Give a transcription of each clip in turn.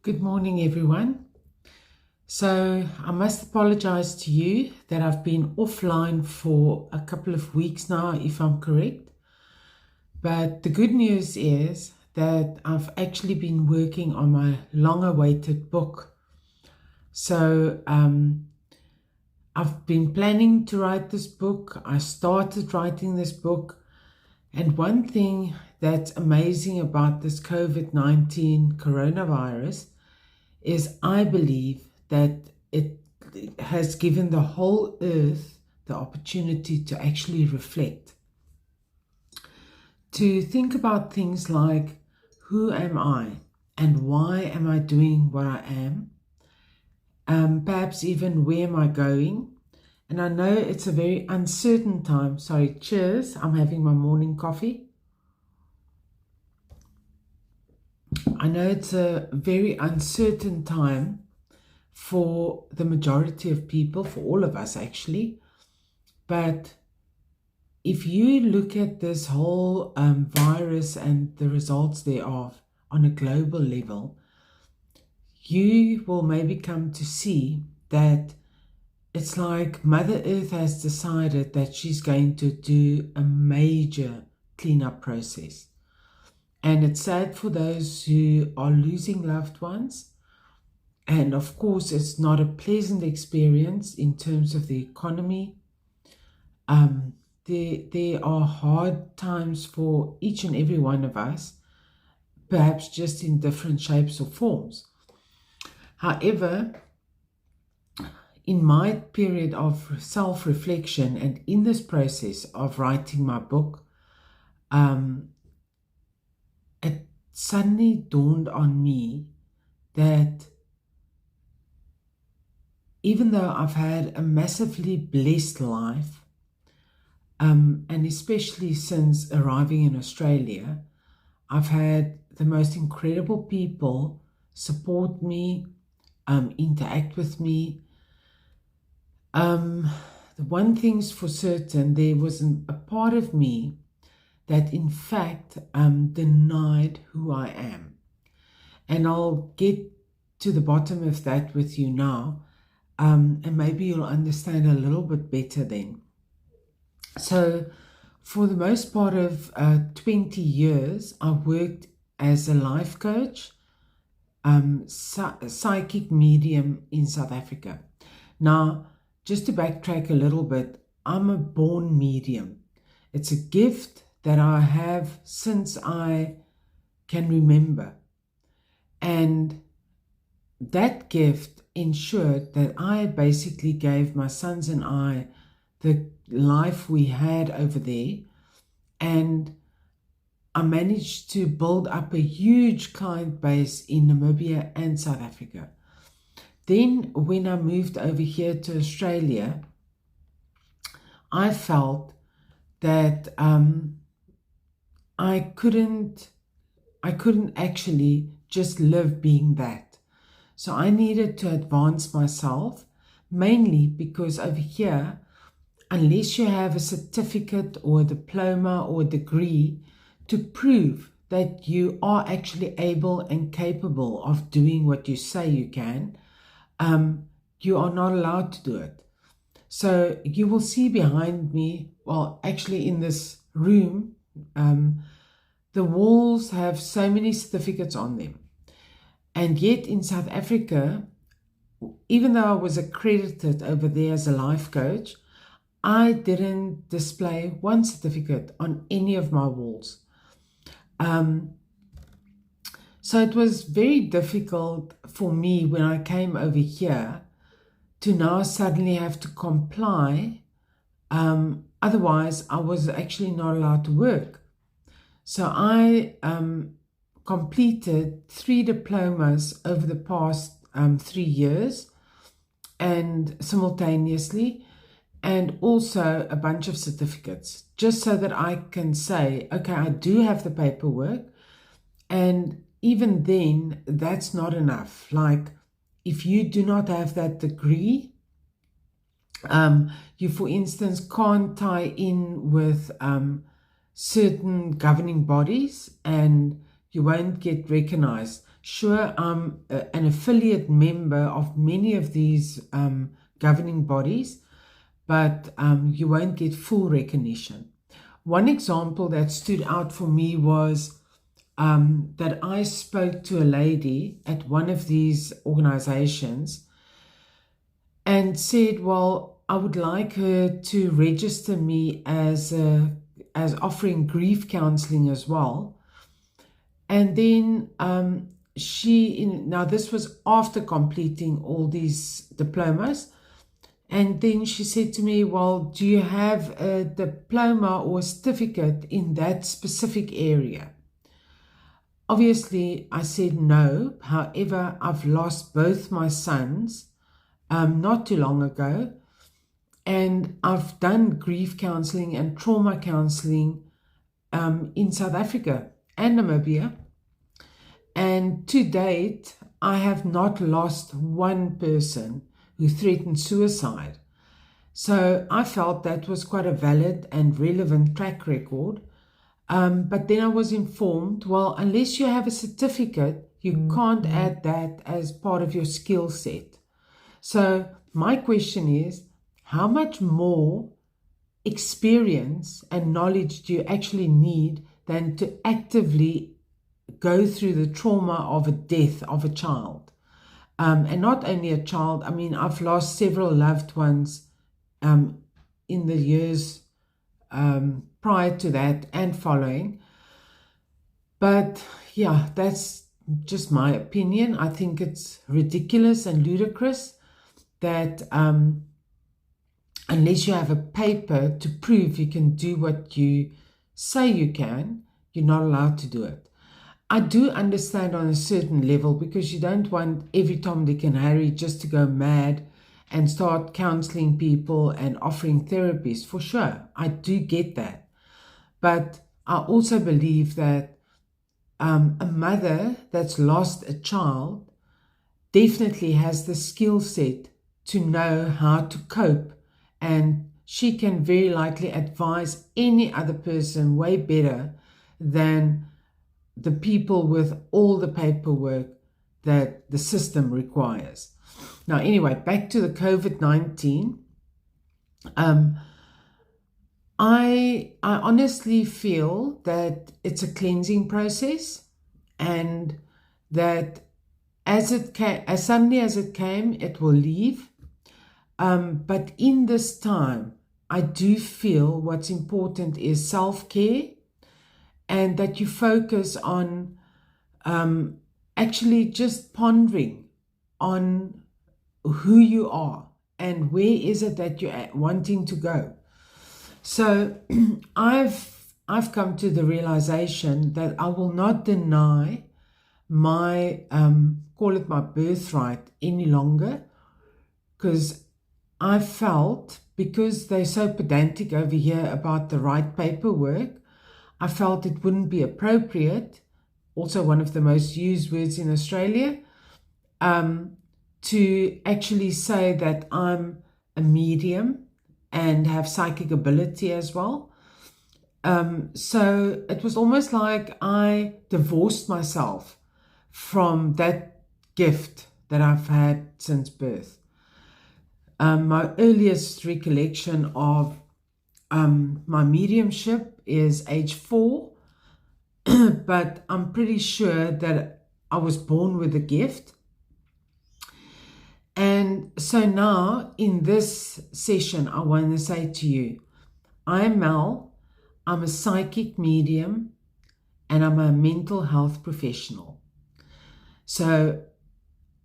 Good morning, everyone. So, I must apologize to you that I've been offline for a couple of weeks now, if I'm correct. But the good news is that I've actually been working on my long awaited book. So, I've been planning to write this book. I started writing this book. And one thing that's amazing about this COVID-19 coronavirus is I believe that it has given the whole earth the opportunity to actually reflect, to think about things like, who am I and why am I doing what I am? Perhaps even where am I going? And I know it's a very uncertain time. Sorry, cheers. I'm having my morning coffee. I know it's a very uncertain time for the majority of people, for all of us actually. But if you look at this whole virus and the results thereof on a global level, you will maybe come to see that it's like Mother Earth has decided that she's going to do a major cleanup process. And it's sad for those who are losing loved ones. And of course, it's not a pleasant experience in terms of the economy. There are hard times for each and every one of us, perhaps just in different shapes or forms. However, in my period of self-reflection and in this process of writing my book, it suddenly dawned on me that even though I've had a massively blessed life, and especially since arriving in Australia, I've had the most incredible people support me, interact with me. The one thing's for certain, there was a part of me that in fact denied who I am. And I'll get to the bottom of that with you now, and maybe you'll understand a little bit better then. So for the most part of 20 years, I worked as a life coach, psychic medium in South Africa. Now, just to backtrack a little bit, I'm a born medium. It's a gift that I have since I can remember. And that gift ensured that I basically gave my sons and I the life we had over there, and I managed to build up a huge client base in Namibia and South Africa. Then when I moved over here to Australia, I felt that I couldn't actually just live being that. So I needed to advance myself, mainly because over here, unless you have a certificate or a diploma or a degree to prove that you are actually able and capable of doing what you say you can, you are not allowed to do it. So you will see behind me, well, actually in this room, the walls have so many certificates on them. And yet in South Africa, even though I was accredited over there as a life coach, I didn't display one certificate on any of my walls. So it was very difficult for me when I came over here to now suddenly have to comply. Otherwise, I was actually not allowed to work. So I completed 3 diplomas over the past 3 years, and simultaneously, and also a bunch of certificates, just so that I can say, okay, I do have the paperwork. And even then, that's not enough. Like, if you do not have that degree, you, for instance, can't tie in with certain governing bodies, and you won't get recognized. Sure, I'm an affiliate member of many of these governing bodies, but you won't get full recognition. One example that stood out for me was that I spoke to a lady at one of these organizations and said, well, I would like her to register me as offering grief counseling as well. And then now this was after completing all these diplomas. And then she said to me, well, do you have a diploma or a certificate in that specific area? Obviously, I said no. However, I've lost both my sons not too long ago. And I've done grief counseling and trauma counseling in South Africa and Namibia. And to date, I have not lost one person who threatened suicide. So I felt that was quite a valid and relevant track record. But then I was informed, well, unless you have a certificate, you can't add that as part of your skill set. So my question is, how much more experience and knowledge do you actually need than to actively go through the trauma of a death of a child? And not only a child, I mean, I've lost several loved ones in the years prior to that and following. But yeah, that's just my opinion. I think it's ridiculous and ludicrous that unless you have a paper to prove you can do what you say you can, you're not allowed to do it. I do understand on a certain level, because you don't want every Tom, Dick and Harry just to go mad and start counseling people and offering therapies. For sure, I do get that. But I also believe that a mother that's lost a child definitely has the skill set to know how to cope, and she can very likely advise any other person way better than the people with all the paperwork that the system requires. Now, anyway, back to the COVID-19. I honestly feel that it's a cleansing process, and that as suddenly as it came, it will leave. But in this time, I do feel what's important is self-care, and that you focus on actually just pondering on who you are and where is it that you're wanting to go. So I've come to the realization that I will not deny my call it my birthright any longer, because I felt, because they're so pedantic over here about the right paperwork, I felt it wouldn't be appropriate, also one of the most used words in Australia, to actually say that I'm a medium and have psychic ability as well. So it was almost like I divorced myself from that gift that I've had since birth. My earliest recollection of my mediumship is age 4, but I'm pretty sure that I was born with a gift. And so now in this session, I want to say to you, I'm Mel, I'm a psychic medium, and I'm a mental health professional. So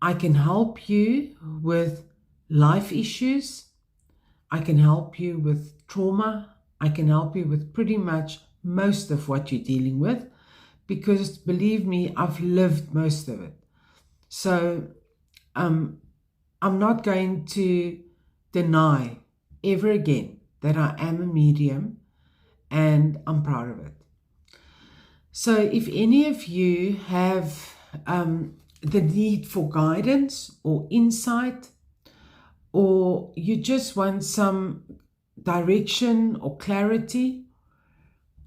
I can help you with life issues, I can help you with trauma, I can help you with pretty much most of what you're dealing with, because believe me, I've lived most of it. So I'm not going to deny ever again that I am a medium, and I'm proud of it. So if any of you have the need for guidance or insight, or you just want some direction or clarity,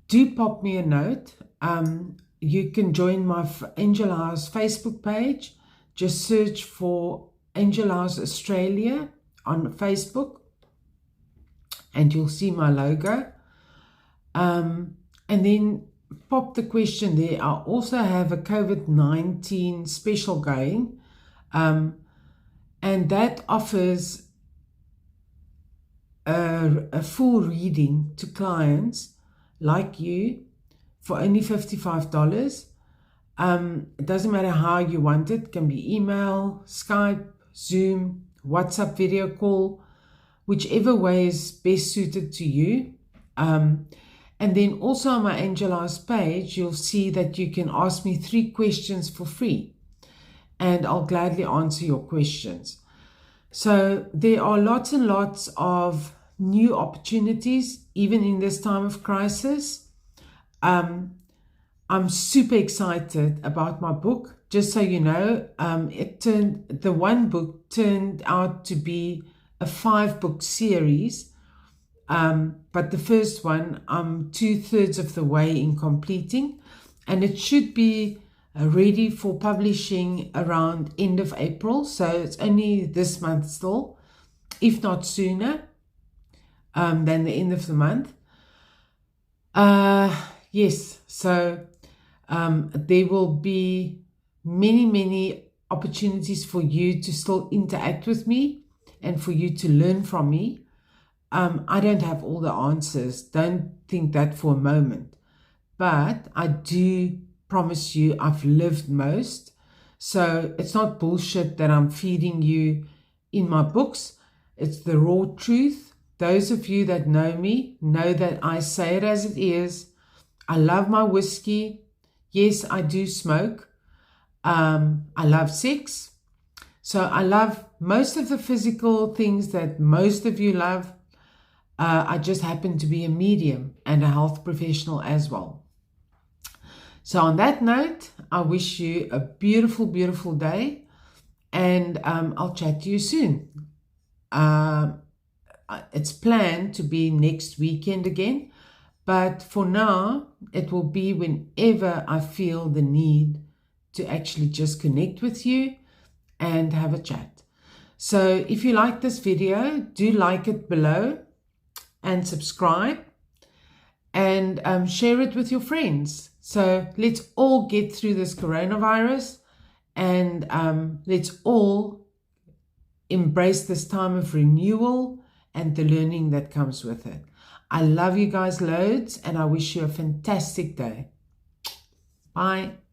do pop me a note. you can join my Angel House Facebook page. Just search for Angel House Australia on Facebook and you'll see my logo. And then pop the question there. I also have a COVID-19 special going, and that offers a full reading to clients like you for only $55. It doesn't matter how you want it. It can be email, Skype, Zoom, WhatsApp video call, whichever way is best suited to you. And then also on my Angel House page, you'll see that you can ask me 3 questions for free, and I'll gladly answer your questions. So there are lots and lots of new opportunities, even in this time of crisis. I'm super excited about my book. Just so you know, the one book turned out to be a 5-book series. But the first one, I'm 2/3 of the way in completing, and it should be ready for publishing around end of April. So it's only this month still, if not sooner than the end of the month. Yes, so there will be many opportunities for you to still interact with me and for you to learn from me. I don't have all the answers. Don't think that for a moment. But I do promise you I've lived most. So it's not bullshit that I'm feeding you in my books. It's the raw truth. Those of you that know me know that I say it as it is. I love my whiskey. Yes, I do smoke. I love sex. So I love most of the physical things that most of you love. I just happen to be a medium and a health professional as well. So on that note, I wish you a beautiful, beautiful day, and I'll chat to you soon. It's planned to be next weekend again, but for now, it will be whenever I feel the need to actually just connect with you and have a chat. So if you like this video, do like it below and subscribe, and share it with your friends. So let's all get through this coronavirus, and let's all embrace this time of renewal and the learning that comes with it. I love you guys loads, and I wish you a fantastic day. Bye.